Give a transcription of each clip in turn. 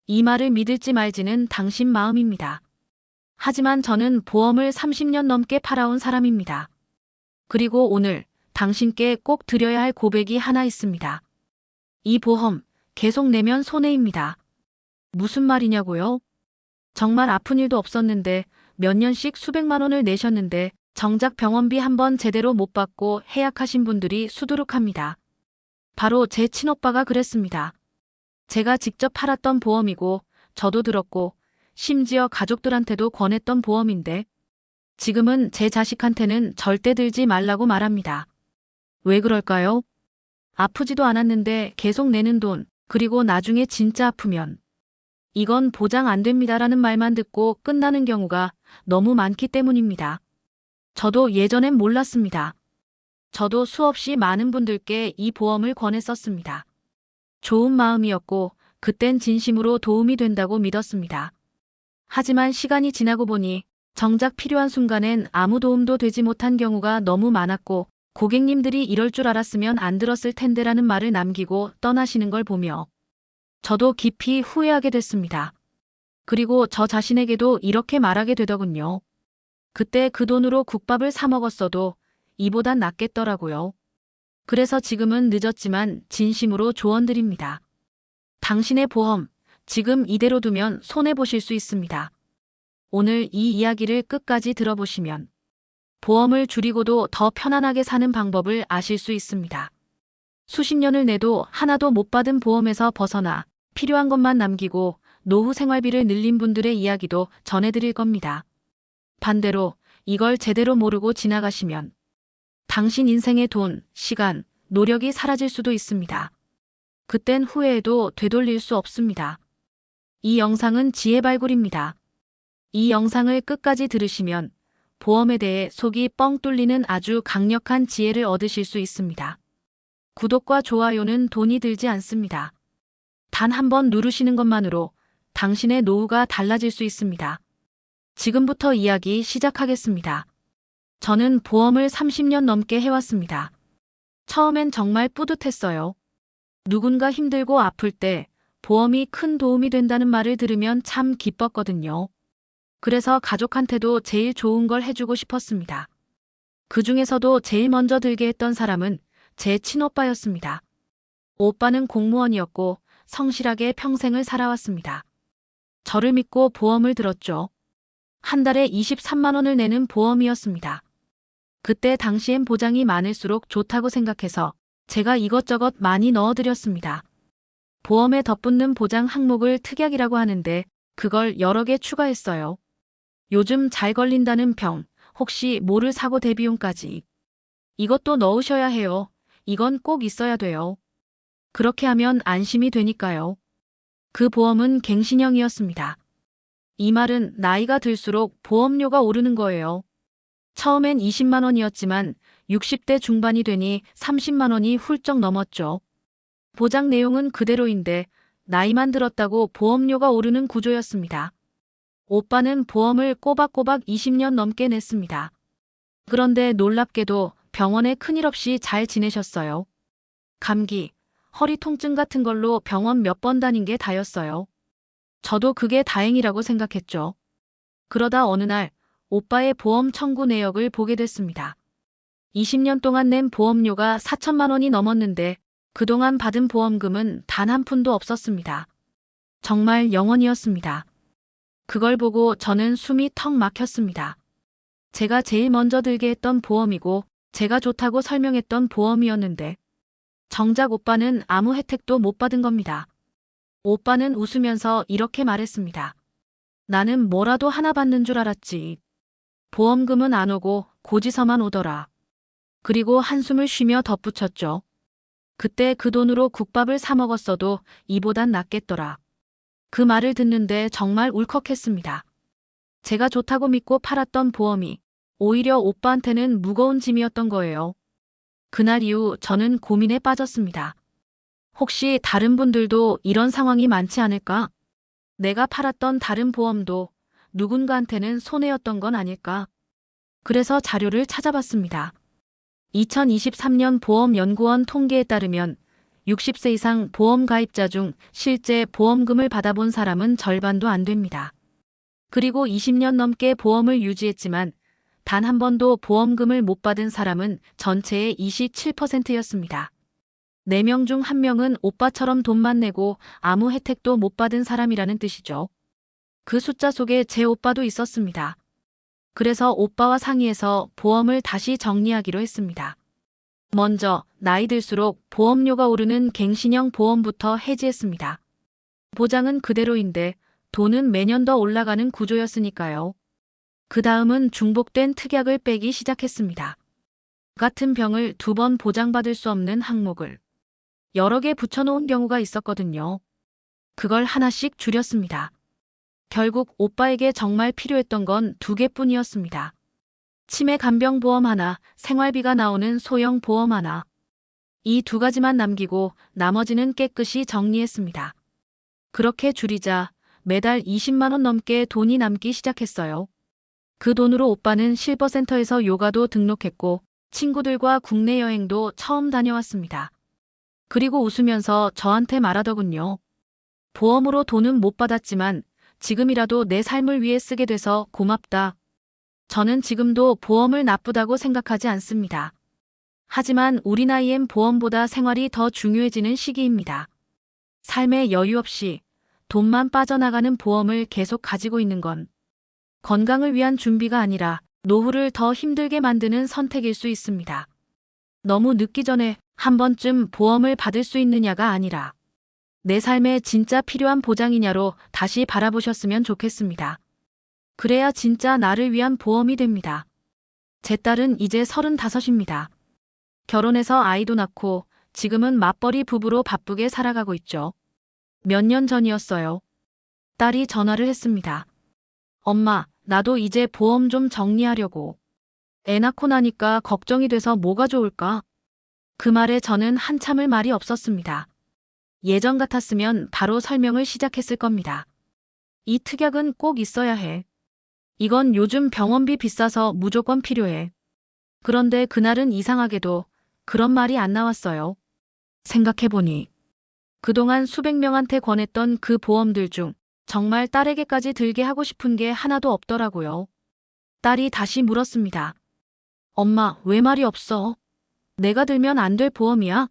이 말을 믿을지 말지는 당신 마음입니다. 하지만 저는 보험을 30년 넘게 팔아온 사람입니다. 그리고 오늘 당신께 꼭 드려야 할 고백이 하나 있습니다. 이 보험 계속 내면 손해입니다. 무슨 말이냐고요? 정말 아픈 일도 없었는데 몇 년씩 수백만 원을 내셨는데 정작 병원비 한 번 제대로 못 받고 해약하신 분들이 수두룩합니다. 바로 제 친오빠가 그랬습니다. 제가 직접 팔았던 보험이고 저도 들었고 심지어 가족들한테도 권했던 보험인데 지금은 제 자식한테는 절대 들지 말라고 말합니다. 왜 그럴까요? 아프지도 않았는데 계속 내는 돈, 그리고 나중에 진짜 아프면 이건 보장 안 됩니다라는 말만 듣고 끝나는 경우가 너무 많기 때문입니다. 저도 예전엔 몰랐습니다. 저도 수없이 많은 분들께 이 보험을 권했었습니다. 좋은 마음이었고 그땐 진심으로 도움이 된다고 믿었습니다. 하지만 시간이 지나고 보니 정작 필요한 순간엔 아무 도움도 되지 못한 경우가 너무 많았고 고객님들이 이럴 줄 알았으면 안 들었을 텐데라는 말을 남기고 떠나시는 걸 보며 저도 깊이 후회하게 됐습니다. 그리고 저 자신에게도 이렇게 말하게 되더군요. 그때 그 돈으로 국밥을 사 먹었어도 이보단 낫겠더라고요. 그래서 지금은 늦었지만 진심으로 조언드립니다. 당신의 보험, 지금 이대로 두면 손해보실 수 있습니다. 오늘 이 이야기를 끝까지 들어보시면 보험을 줄이고도 더 편안하게 사는 방법을 아실 수 있습니다. 수십 년을 내도 하나도 못 받은 보험에서 벗어나 필요한 것만 남기고 노후 생활비를 늘린 분들의 이야기도 전해드릴 겁니다. 반대로 이걸 제대로 모르고 지나가시면 당신 인생의 돈, 시간, 노력이 사라질 수도 있습니다. 그땐 후회해도 되돌릴 수 없습니다. 이 영상은 지혜발굴입니다. 이 영상을 끝까지 들으시면 보험에 대해 속이 뻥 뚫리는 아주 강력한 지혜를 얻으실 수 있습니다. 구독과 좋아요는 돈이 들지 않습니다. 단 한 번 누르시는 것만으로 당신의 노후가 달라질 수 있습니다. 지금부터 이야기 시작하겠습니다. 저는 보험을 30년 넘게 해왔습니다. 처음엔 정말 뿌듯했어요. 누군가 힘들고 아플 때 보험이 큰 도움이 된다는 말을 들으면 참 기뻤거든요. 그래서 가족한테도 제일 좋은 걸 해주고 싶었습니다. 그 중에서도 제일 먼저 들게 했던 사람은 제 친오빠였습니다. 오빠는 공무원이었고 성실하게 평생을 살아왔습니다. 저를 믿고 보험을 들었죠. 한 달에 23만 원을 내는 보험이었습니다. 그때 당시엔 보장이 많을수록 좋다고 생각해서 제가 이것저것 많이 넣어드렸습니다. 보험에 덧붙는 보장 항목을 특약이라고 하는데 그걸 여러 개 추가했어요. 요즘 잘 걸린다는 병, 혹시 모를 사고 대비용까지. 이것도 넣으셔야 해요. 이건 꼭 있어야 돼요. 그렇게 하면 안심이 되니까요. 그 보험은 갱신형이었습니다. 이 말은 나이가 들수록 보험료가 오르는 거예요. 처음엔 20만 원이었지만 60대 중반이 되니 30만 원이 훌쩍 넘었죠. 보장 내용은 그대로인데 나이만 들었다고 보험료가 오르는 구조였습니다. 오빠는 보험을 꼬박꼬박 20년 넘게 냈습니다. 그런데 놀랍게도 병원에 큰일 없이 잘 지내셨어요. 감기, 허리 통증 같은 걸로 병원 몇 번 다닌 게 다였어요. 저도 그게 다행이라고 생각했죠. 그러다 어느 날 오빠의 보험 청구 내역을 보게 됐습니다. 20년 동안 낸 보험료가 4천만 원이 넘었는데 그동안 받은 보험금은 단 한 푼도 없었습니다. 정말 영원이었습니다. 그걸 보고 저는 숨이 턱 막혔습니다. 제가 제일 먼저 들게 했던 보험이고 제가 좋다고 설명했던 보험이었는데 정작 오빠는 아무 혜택도 못 받은 겁니다. 오빠는 웃으면서 이렇게 말했습니다. 나는 뭐라도 하나 받는 줄 알았지. 보험금은 안 오고 고지서만 오더라. 그리고 한숨을 쉬며 덧붙였죠. 그때 그 돈으로 국밥을 사 먹었어도 이보단 낫겠더라. 그 말을 듣는데 정말 울컥했습니다. 제가 좋다고 믿고 팔았던 보험이 오히려 오빠한테는 무거운 짐이었던 거예요. 그날 이후 저는 고민에 빠졌습니다. 혹시 다른 분들도 이런 상황이 많지 않을까? 내가 팔았던 다른 보험도 누군가한테는 손해였던 건 아닐까? 그래서 자료를 찾아봤습니다. 2023년 보험연구원 통계에 따르면 60세 이상 보험 가입자 중 실제 보험금을 받아본 사람은 절반도 안 됩니다. 그리고 20년 넘게 보험을 유지했지만 단 한 번도 보험금을 못 받은 사람은 전체의 27%였습니다. 4명 중 1명은 오빠처럼 돈만 내고 아무 혜택도 못 받은 사람이라는 뜻이죠. 그 숫자 속에 제 오빠도 있었습니다. 그래서 오빠와 상의해서 보험을 다시 정리하기로 했습니다. 먼저 나이 들수록 보험료가 오르는 갱신형 보험부터 해지했습니다. 보장은 그대로인데 돈은 매년 더 올라가는 구조였으니까요. 그 다음은 중복된 특약을 빼기 시작했습니다. 같은 병을 2번 보장받을 수 없는 항목을 여러 개 붙여놓은 경우가 있었거든요. 그걸 하나씩 줄였습니다. 결국 오빠에게 정말 필요했던 건 2개뿐이었습니다. 치매 간병보험 하나, 생활비가 나오는 소형 보험 하나. 이 2가지만 남기고 나머지는 깨끗이 정리했습니다. 그렇게 줄이자 매달 20만 원 넘게 돈이 남기 시작했어요. 그 돈으로 오빠는 실버센터에서 요가도 등록했고 친구들과 국내 여행도 처음 다녀왔습니다. 그리고 웃으면서 저한테 말하더군요. 보험으로 돈은 못 받았지만 지금이라도 내 삶을 위해 쓰게 돼서 고맙다. 저는 지금도 보험을 나쁘다고 생각하지 않습니다. 하지만 우리 나이엔 보험보다 생활이 더 중요해지는 시기입니다. 삶에 여유 없이 돈만 빠져나가는 보험을 계속 가지고 있는 건 건강을 위한 준비가 아니라 노후를 더 힘들게 만드는 선택일 수 있습니다. 너무 늦기 전에 한 번쯤 보험을 받을 수 있느냐가 아니라 내 삶에 진짜 필요한 보장이냐로 다시 바라보셨으면 좋겠습니다. 그래야 진짜 나를 위한 보험이 됩니다. 제 딸은 이제 35입니다. 결혼해서 아이도 낳고 지금은 맞벌이 부부로 바쁘게 살아가고 있죠. 몇 년 전이었어요. 딸이 전화를 했습니다. 엄마, 나도 이제 보험 좀 정리하려고. 애 낳고 나니까 걱정이 돼서 뭐가 좋을까? 그 말에 저는 한참을 말이 없었습니다. 예전 같았으면 바로 설명을 시작했을 겁니다. 이 특약은 꼭 있어야 해. 이건 요즘 병원비 비싸서 무조건 필요해. 그런데 그날은 이상하게도 그런 말이 안 나왔어요. 생각해보니 그동안 수백 명한테 권했던 그 보험들 중 정말 딸에게까지 들게 하고 싶은 게 하나도 없더라고요. 딸이 다시 물었습니다. 엄마, 왜 말이 없어? 내가 들면 안 될 보험이야?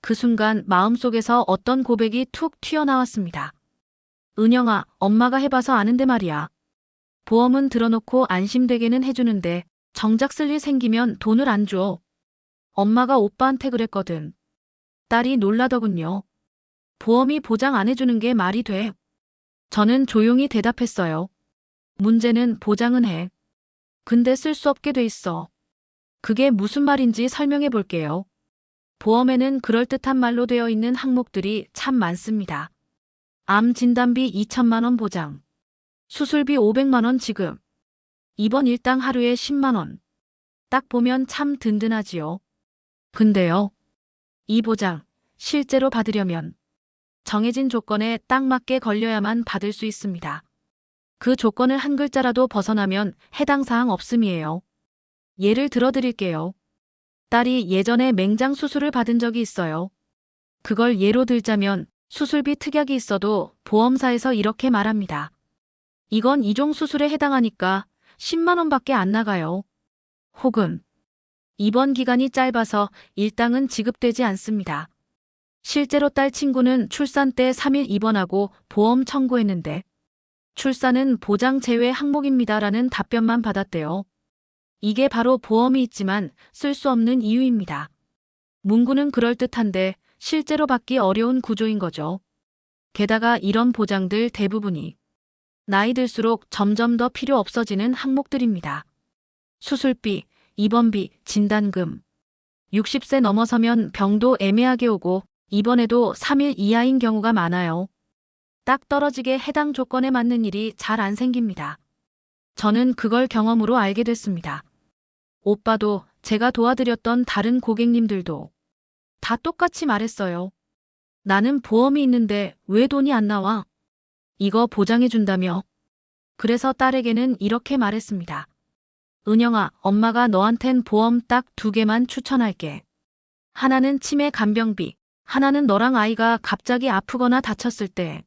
그 순간 마음속에서 어떤 고백이 툭 튀어나왔습니다. 은영아, 엄마가 해봐서 아는데 말이야. 보험은 들어놓고 안심되게는 해주는데 정작 쓸 일 생기면 돈을 안 줘. 엄마가 오빠한테 그랬거든. 딸이 놀라더군요. 보험이 보장 안 해주는 게 말이 돼. 저는 조용히 대답했어요. 문제는 보장은 해. 근데 쓸 수 없게 돼 있어. 그게 무슨 말인지 설명해 볼게요. 보험에는 그럴듯한 말로 되어 있는 항목들이 참 많습니다. 암 진단비 2천만 원 보장. 수술비 500만 원 지급. 입원 일당 하루에 10만 원. 딱 보면 참 든든하지요. 근데요. 이 보장, 실제로 받으려면 정해진 조건에 딱 맞게 걸려야만 받을 수 있습니다. 그 조건을 한 글자라도 벗어나면 해당 사항 없음이에요. 예를 들어 드릴게요. 딸이 예전에 맹장 수술을 받은 적이 있어요. 그걸 예로 들자면 수술비 특약이 있어도 보험사에서 이렇게 말합니다. 이건 이종 수술에 해당하니까 10만 원밖에 안 나가요. 혹은 입원 기간이 짧아서 일당은 지급되지 않습니다. 실제로 딸 친구는 출산 때 3일 입원하고 보험 청구했는데 출산은 보장 제외 항목입니다라는 답변만 받았대요. 이게 바로 보험이 있지만 쓸 수 없는 이유입니다. 문구는 그럴듯한데 실제로 받기 어려운 구조인 거죠. 게다가 이런 보장들 대부분이 나이 들수록 점점 더 필요 없어지는 항목들입니다. 수술비, 입원비, 진단금. 60세 넘어서면 병도 애매하게 오고 입원해도 3일 이하인 경우가 많아요. 딱 떨어지게 해당 조건에 맞는 일이 잘 안 생깁니다. 저는 그걸 경험으로 알게 됐습니다. 오빠도 제가 도와드렸던 다른 고객님들도 다 똑같이 말했어요. 나는 보험이 있는데 왜 돈이 안 나와? 이거 보장해준다며. 그래서 딸에게는 이렇게 말했습니다. 은영아, 엄마가 너한텐 보험 딱 2개만 추천할게. 하나는 치매 간병비, 하나는 너랑 아이가 갑자기 아프거나 다쳤을 때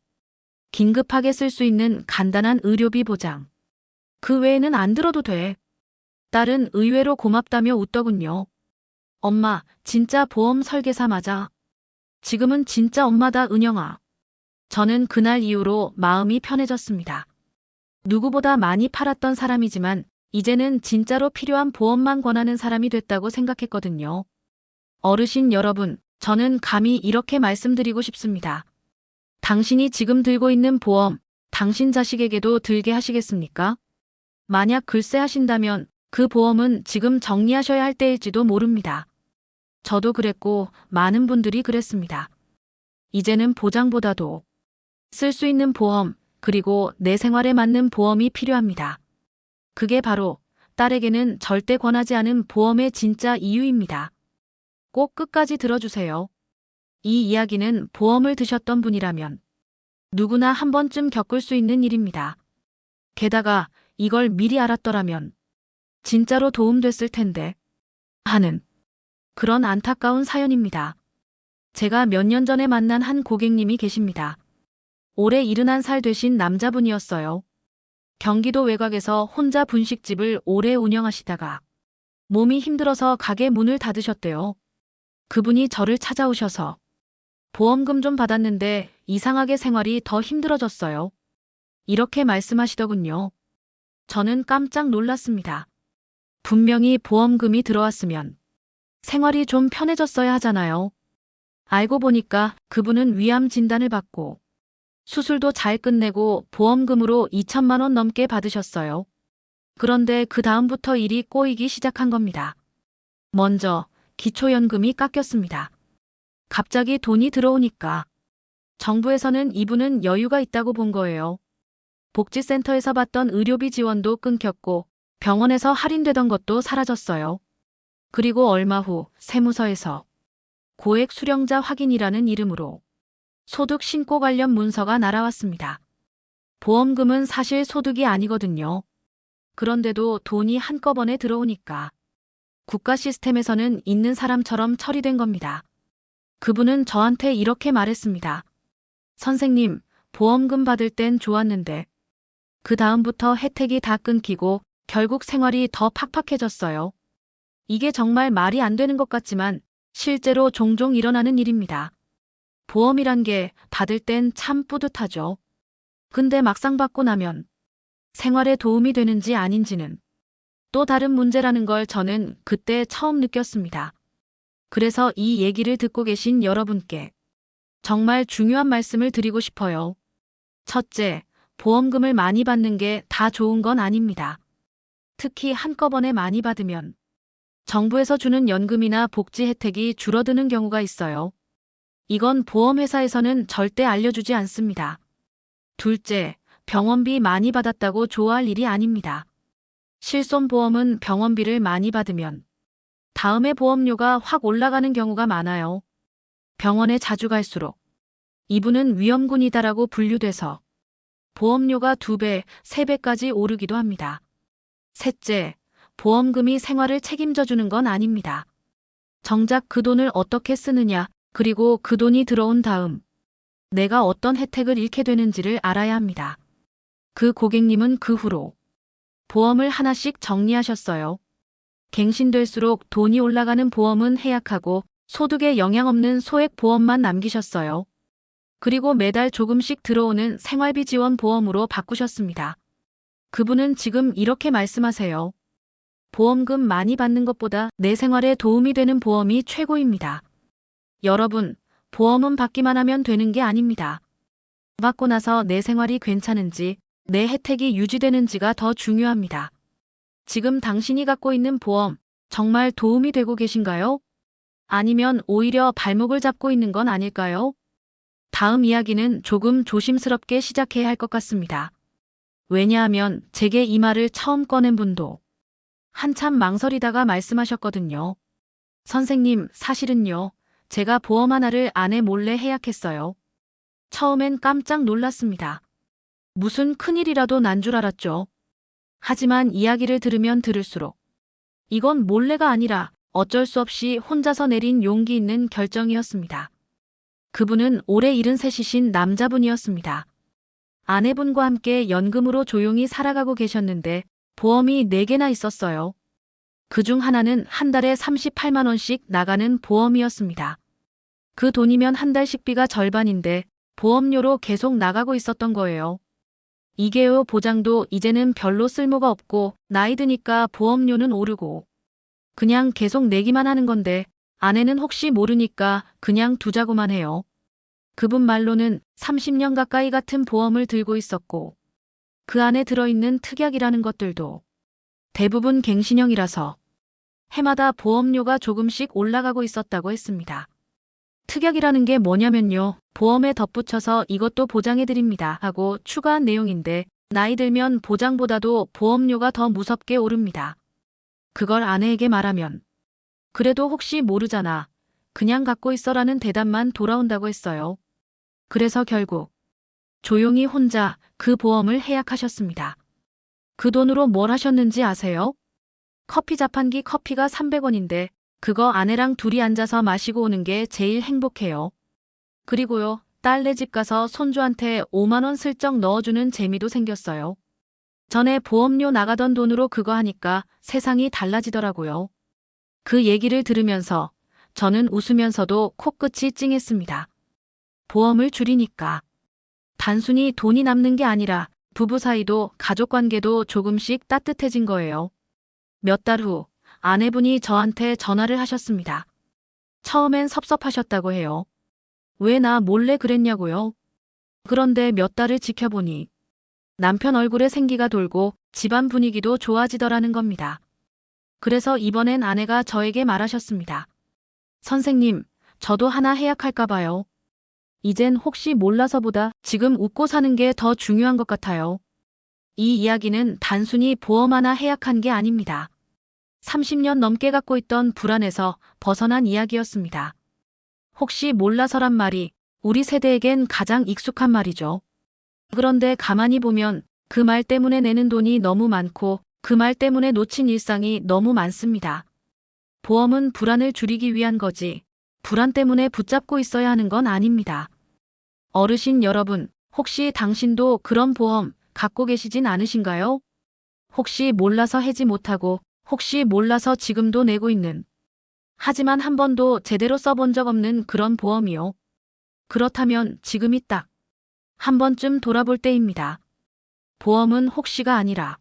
긴급하게 쓸 수 있는 간단한 의료비 보장. 그 외에는 안 들어도 돼. 딸은 의외로 고맙다며 웃더군요. 엄마, 진짜 보험 설계사 맞아. 지금은 진짜 엄마다, 은영아. 저는 그날 이후로 마음이 편해졌습니다. 누구보다 많이 팔았던 사람이지만 이제는 진짜로 필요한 보험만 권하는 사람이 됐다고 생각했거든요. 어르신 여러분, 저는 감히 이렇게 말씀드리고 싶습니다. 당신이 지금 들고 있는 보험, 당신 자식에게도 들게 하시겠습니까? 만약 글쎄 하신다면 그 보험은 지금 정리하셔야 할 때일지도 모릅니다. 저도 그랬고 많은 분들이 그랬습니다. 이제는 보장보다도 쓸 수 있는 보험, 그리고 내 생활에 맞는 보험이 필요합니다. 그게 바로 딸에게는 절대 권하지 않은 보험의 진짜 이유입니다. 꼭 끝까지 들어주세요. 이 이야기는 보험을 드셨던 분이라면 누구나 한 번쯤 겪을 수 있는 일입니다. 게다가 이걸 미리 알았더라면 진짜로 도움됐을 텐데 하는 그런 안타까운 사연입니다. 제가 몇 년 전에 만난 한 고객님이 계십니다. 올해 71살 되신 남자분이었어요. 경기도 외곽에서 혼자 분식집을 오래 운영하시다가 몸이 힘들어서 가게 문을 닫으셨대요. 그분이 저를 찾아오셔서 보험금 좀 받았는데 이상하게 생활이 더 힘들어졌어요. 이렇게 말씀하시더군요. 저는 깜짝 놀랐습니다. 분명히 보험금이 들어왔으면 생활이 좀 편해졌어야 하잖아요. 알고 보니까 그분은 위암 진단을 받고 수술도 잘 끝내고 보험금으로 2천만 원 넘게 받으셨어요. 그런데 그 다음부터 일이 꼬이기 시작한 겁니다. 먼저 기초연금이 깎였습니다. 갑자기 돈이 들어오니까 정부에서는 이분은 여유가 있다고 본 거예요. 복지센터에서 받던 의료비 지원도 끊겼고 병원에서 할인되던 것도 사라졌어요. 그리고 얼마 후 세무서에서 고액 수령자 확인이라는 이름으로 소득 신고 관련 문서가 날아왔습니다. 보험금은 사실 소득이 아니거든요. 그런데도 돈이 한꺼번에 들어오니까 국가 시스템에서는 있는 사람처럼 처리된 겁니다. 그분은 저한테 이렇게 말했습니다. 선생님, 보험금 받을 땐 좋았는데 그 다음부터 혜택이 다 끊기고 결국 생활이 더 팍팍해졌어요. 이게 정말 말이 안 되는 것 같지만 실제로 종종 일어나는 일입니다. 보험이란 게 받을 땐 참 뿌듯하죠. 근데 막상 받고 나면 생활에 도움이 되는지 아닌지는 또 다른 문제라는 걸 저는 그때 처음 느꼈습니다. 그래서 이 얘기를 듣고 계신 여러분께 정말 중요한 말씀을 드리고 싶어요. 첫째, 보험금을 많이 받는 게 다 좋은 건 아닙니다. 특히 한꺼번에 많이 받으면 정부에서 주는 연금이나 복지 혜택이 줄어드는 경우가 있어요. 이건 보험회사에서는 절대 알려주지 않습니다. 둘째, 병원비 많이 받았다고 좋아할 일이 아닙니다. 실손보험은 병원비를 많이 받으면 다음에 보험료가 확 올라가는 경우가 많아요. 병원에 자주 갈수록 이분은 위험군이다라고 분류돼서 보험료가 2배, 3배까지 오르기도 합니다. 셋째, 보험금이 생활을 책임져 주는 건 아닙니다. 정작 그 돈을 어떻게 쓰느냐, 그리고 그 돈이 들어온 다음 내가 어떤 혜택을 잃게 되는지를 알아야 합니다. 그 고객님은 그 후로 보험을 하나씩 정리하셨어요. 갱신될수록 돈이 올라가는 보험은 해약하고 소득에 영향 없는 소액 보험만 남기셨어요. 그리고 매달 조금씩 들어오는 생활비 지원 보험으로 바꾸셨습니다. 그분은 지금 이렇게 말씀하세요. 보험금 많이 받는 것보다 내 생활에 도움이 되는 보험이 최고입니다. 여러분, 보험은 받기만 하면 되는 게 아닙니다. 받고 나서 내 생활이 괜찮은지, 내 혜택이 유지되는지가 더 중요합니다. 지금 당신이 갖고 있는 보험, 정말 도움이 되고 계신가요? 아니면 오히려 발목을 잡고 있는 건 아닐까요? 다음 이야기는 조금 조심스럽게 시작해야 할 것 같습니다. 왜냐하면 제게 이 말을 처음 꺼낸 분도 한참 망설이다가 말씀하셨거든요. 선생님, 사실은요. 제가 보험 하나를 아내 몰래 해약했어요. 처음엔 깜짝 놀랐습니다. 무슨 큰일이라도 난 줄 알았죠. 하지만 이야기를 들으면 들을수록 이건 몰래가 아니라 어쩔 수 없이 혼자서 내린 용기 있는 결정이었습니다. 그분은 올해 73이신 남자분이었습니다. 아내분과 함께 연금으로 조용히 살아가고 계셨는데 보험이 4개나 있었어요. 그중 하나는 한 달에 38만 원씩 나가는 보험이었습니다. 그 돈이면 한 달 식비가 절반인데 보험료로 계속 나가고 있었던 거예요. 이게요, 보장도 이제는 별로 쓸모가 없고 나이 드니까 보험료는 오르고 그냥 계속 내기만 하는 건데 아내는 혹시 모르니까 그냥 두자고만 해요. 그분 말로는 30년 가까이 같은 보험을 들고 있었고 그 안에 들어있는 특약이라는 것들도 대부분 갱신형이라서 해마다 보험료가 조금씩 올라가고 있었다고 했습니다. 특약이라는 게 뭐냐면요, 보험에 덧붙여서 이것도 보장해드립니다 하고 추가한 내용인데 나이 들면 보장보다도 보험료가 더 무섭게 오릅니다. 그걸 아내에게 말하면 그래도 혹시 모르잖아, 그냥 갖고 있어라는 대답만 돌아온다고 했어요. 그래서 결국 조용히 혼자 그 보험을 해약하셨습니다. 그 돈으로 뭘 하셨는지 아세요? 커피 자판기 커피가 300원인데 그거 아내랑 둘이 앉아서 마시고 오는 게 제일 행복해요. 그리고요, 딸네 집 가서 손주한테 5만 원 슬쩍 넣어주는 재미도 생겼어요. 전에 보험료 나가던 돈으로 그거 하니까 세상이 달라지더라고요. 그 얘기를 들으면서 저는 웃으면서도 코끝이 찡했습니다. 보험을 줄이니까 단순히 돈이 남는 게 아니라 부부 사이도 가족관계도 조금씩 따뜻해진 거예요. 몇 달 후 아내분이 저한테 전화를 하셨습니다. 처음엔 섭섭하셨다고 해요. 왜 나 몰래 그랬냐고요. 그런데 몇 달을 지켜보니 남편 얼굴에 생기가 돌고 집안 분위기도 좋아지더라는 겁니다. 그래서 이번엔 아내가 저에게 말하셨습니다. 선생님, 저도 하나 해약할까 봐요. 이젠 혹시 몰라서보다 지금 웃고 사는 게 더 중요한 것 같아요. 이 이야기는 단순히 보험 하나 해약한 게 아닙니다. 30년 넘게 갖고 있던 불안에서 벗어난 이야기였습니다. 혹시 몰라서란 말이 우리 세대에겐 가장 익숙한 말이죠. 그런데 가만히 보면 그 말 때문에 내는 돈이 너무 많고 그 말 때문에 놓친 일상이 너무 많습니다. 보험은 불안을 줄이기 위한 거지 불안 때문에 붙잡고 있어야 하는 건 아닙니다. 어르신 여러분, 혹시 당신도 그런 보험 갖고 계시진 않으신가요? 혹시 몰라서 해지 못하고 혹시 몰라서 지금도 내고 있는, 하지만 한 번도 제대로 써본 적 없는 그런 보험이요. 그렇다면 지금이 딱 한 번쯤 돌아볼 때입니다. 보험은 혹시가 아니라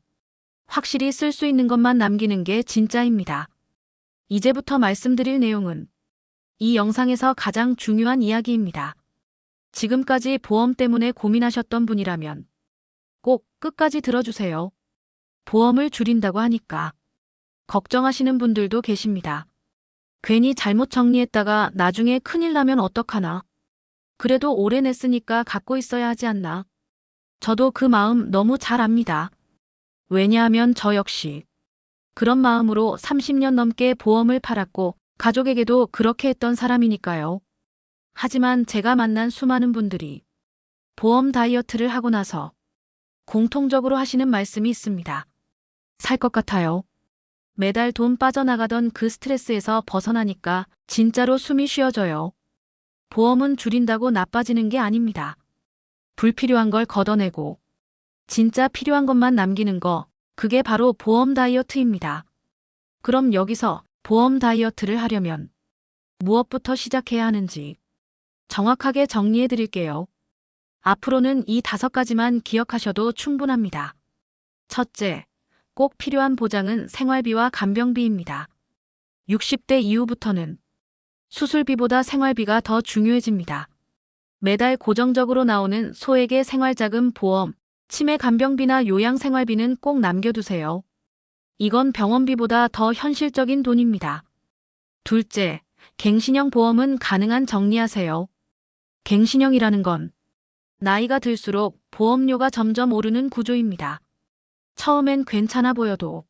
확실히 쓸 수 있는 것만 남기는 게 진짜입니다. 이제부터 말씀드릴 내용은 이 영상에서 가장 중요한 이야기입니다. 지금까지 보험 때문에 고민하셨던 분이라면 꼭 끝까지 들어주세요. 보험을 줄인다고 하니까 걱정하시는 분들도 계십니다. 괜히 잘못 정리했다가 나중에 큰일 나면 어떡하나. 그래도 오래 냈으니까 갖고 있어야 하지 않나. 저도 그 마음 너무 잘 압니다. 왜냐하면 저 역시 그런 마음으로 30년 넘게 보험을 팔았고 가족에게도 그렇게 했던 사람이니까요. 하지만 제가 만난 수많은 분들이 보험 다이어트를 하고 나서 공통적으로 하시는 말씀이 있습니다. 살 것 같아요. 매달 돈 빠져나가던 그 스트레스에서 벗어나니까 진짜로 숨이 쉬어져요. 보험은 줄인다고 나빠지는 게 아닙니다. 불필요한 걸 걷어내고 진짜 필요한 것만 남기는 거, 그게 바로 보험 다이어트입니다. 그럼 여기서 보험 다이어트를 하려면 무엇부터 시작해야 하는지 정확하게 정리해 드릴게요. 앞으로는 이 5가지만 기억하셔도 충분합니다. 첫째, 꼭 필요한 보장은 생활비와 간병비입니다. 60대 이후부터는 수술비보다 생활비가 더 중요해집니다. 매달 고정적으로 나오는 소액의 생활자금 보험, 치매 간병비나 요양생활비는 꼭 남겨두세요. 이건 병원비보다 더 현실적인 돈입니다. 둘째, 갱신형 보험은 가능한 정리하세요. 갱신형이라는 건 나이가 들수록 보험료가 점점 오르는 구조입니다. 처음엔 괜찮아 보여도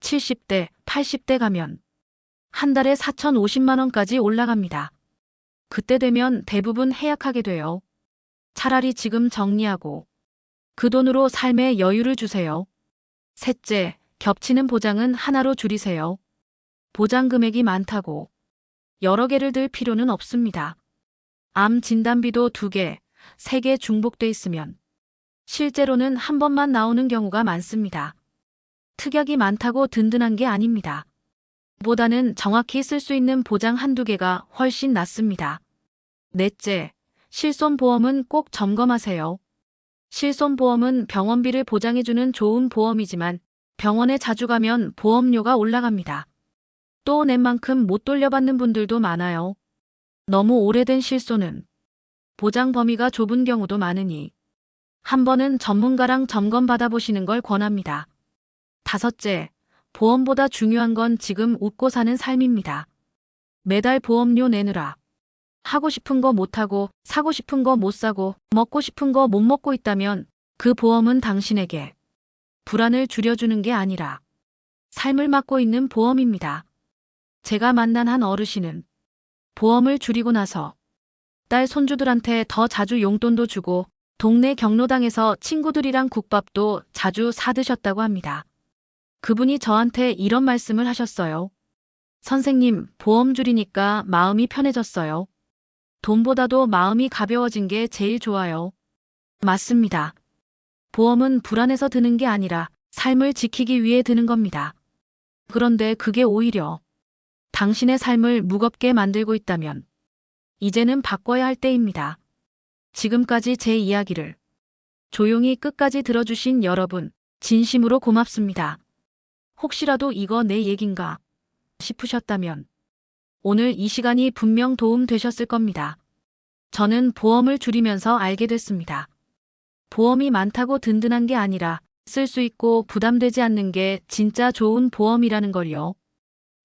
70대, 80대 가면 한 달에 4,050만 원까지 올라갑니다. 그때 되면 대부분 해약하게 돼요. 차라리 지금 정리하고 그 돈으로 삶의 여유를 주세요. 셋째, 겹치는 보장은 하나로 줄이세요. 보장 금액이 많다고 여러 개를 들 필요는 없습니다. 암 진단비도 2개, 3개 중복돼 있으면 실제로는 한 번만 나오는 경우가 많습니다. 특약이 많다고 든든한 게 아닙니다. 보다는 정확히 쓸 수 있는 보장 1~2개가 훨씬 낫습니다. 넷째, 실손보험은 꼭 점검하세요. 실손보험은 병원비를 보장해주는 좋은 보험이지만 병원에 자주 가면 보험료가 올라갑니다. 또 낸 만큼 못 돌려받는 분들도 많아요. 너무 오래된 실손은 보장 범위가 좁은 경우도 많으니 한 번은 전문가랑 점검 받아보시는 걸 권합니다. 5째, 보험보다 중요한 건 지금 웃고 사는 삶입니다. 매달 보험료 내느라 하고 싶은 거 못하고 사고 싶은 거 못 사고 먹고 싶은 거 못 먹고 있다면 그 보험은 당신에게 불안을 줄여주는 게 아니라 삶을 막고 있는 보험입니다. 제가 만난 한 어르신은 보험을 줄이고 나서 딸 손주들한테 더 자주 용돈도 주고 동네 경로당에서 친구들이랑 국밥도 자주 사드셨다고 합니다. 그분이 저한테 이런 말씀을 하셨어요. 선생님, 보험 줄이니까 마음이 편해졌어요. 돈보다도 마음이 가벼워진 게 제일 좋아요. 맞습니다. 보험은 불안해서 드는 게 아니라 삶을 지키기 위해 드는 겁니다. 그런데 그게 오히려 당신의 삶을 무겁게 만들고 있다면 이제는 바꿔야 할 때입니다. 지금까지 제 이야기를 조용히 끝까지 들어주신 여러분, 진심으로 고맙습니다. 혹시라도 이거 내 얘긴가 싶으셨다면 오늘 이 시간이 분명 도움 되셨을 겁니다. 저는 보험을 줄이면서 알게 됐습니다. 보험이 많다고 든든한 게 아니라 쓸 수 있고 부담되지 않는 게 진짜 좋은 보험이라는 걸요.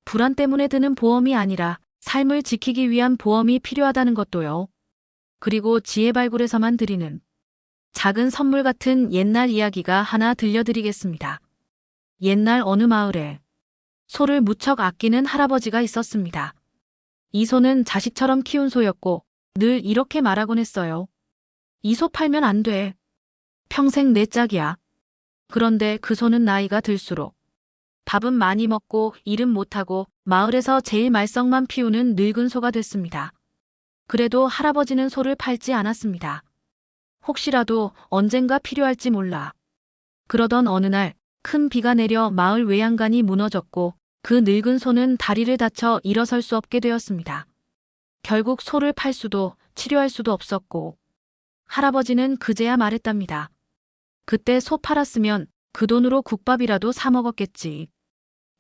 불안 때문에 드는 보험이 아니라 삶을 지키기 위한 보험이 필요하다는 것도요. 그리고 지혜발굴에서만 드리는 작은 선물 같은 옛날 이야기가 하나 들려드리겠습니다. 옛날 어느 마을에 소를 무척 아끼는 할아버지가 있었습니다. 이 소는 자식처럼 키운 소였고 늘 이렇게 말하곤 했어요. 이 소 팔면 안 돼. 평생 내 짝이야. 그런데 그 소는 나이가 들수록 밥은 많이 먹고 일은 못하고 마을에서 제일 말썽만 피우는 늙은 소가 됐습니다. 그래도 할아버지는 소를 팔지 않았습니다. 혹시라도 언젠가 필요할지 몰라. 그러던 어느 날 큰 비가 내려 마을 외양간이 무너졌고 그 늙은 소는 다리를 다쳐 일어설 수 없게 되었습니다. 결국 소를 팔 수도 치료할 수도 없었고 할아버지는 그제야 말했답니다. 그때 소 팔았으면 그 돈으로 국밥이라도 사 먹었겠지.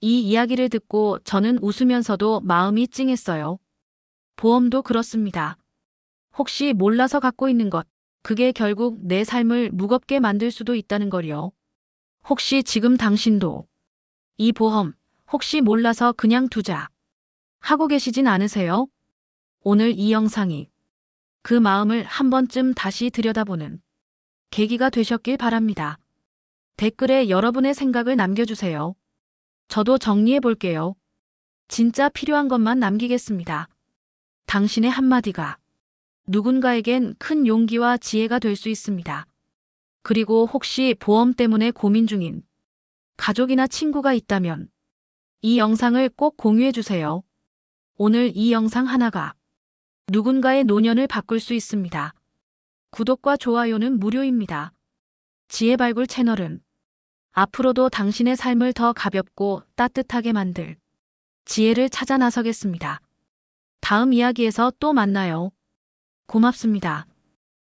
이 이야기를 듣고 저는 웃으면서도 마음이 찡했어요. 보험도 그렇습니다. 혹시 몰라서 갖고 있는 것, 그게 결국 내 삶을 무겁게 만들 수도 있다는 걸요. 혹시 지금 당신도 이 보험 혹시 몰라서 그냥 두자 하고 계시진 않으세요? 오늘 이 영상이 그 마음을 한 번쯤 다시 들여다보는 계기가 되셨길 바랍니다. 댓글에 여러분의 생각을 남겨주세요. 저도 정리해 볼게요. 진짜 필요한 것만 남기겠습니다. 당신의 한마디가 누군가에겐 큰 용기와 지혜가 될 수 있습니다. 그리고 혹시 보험 때문에 고민 중인 가족이나 친구가 있다면 이 영상을 꼭 공유해 주세요. 오늘 이 영상 하나가 누군가의 노년을 바꿀 수 있습니다. 구독과 좋아요는 무료입니다. 지혜발굴 채널은 앞으로도 당신의 삶을 더 가볍고 따뜻하게 만들 지혜를 찾아 나서겠습니다. 다음 이야기에서 또 만나요. 고맙습니다.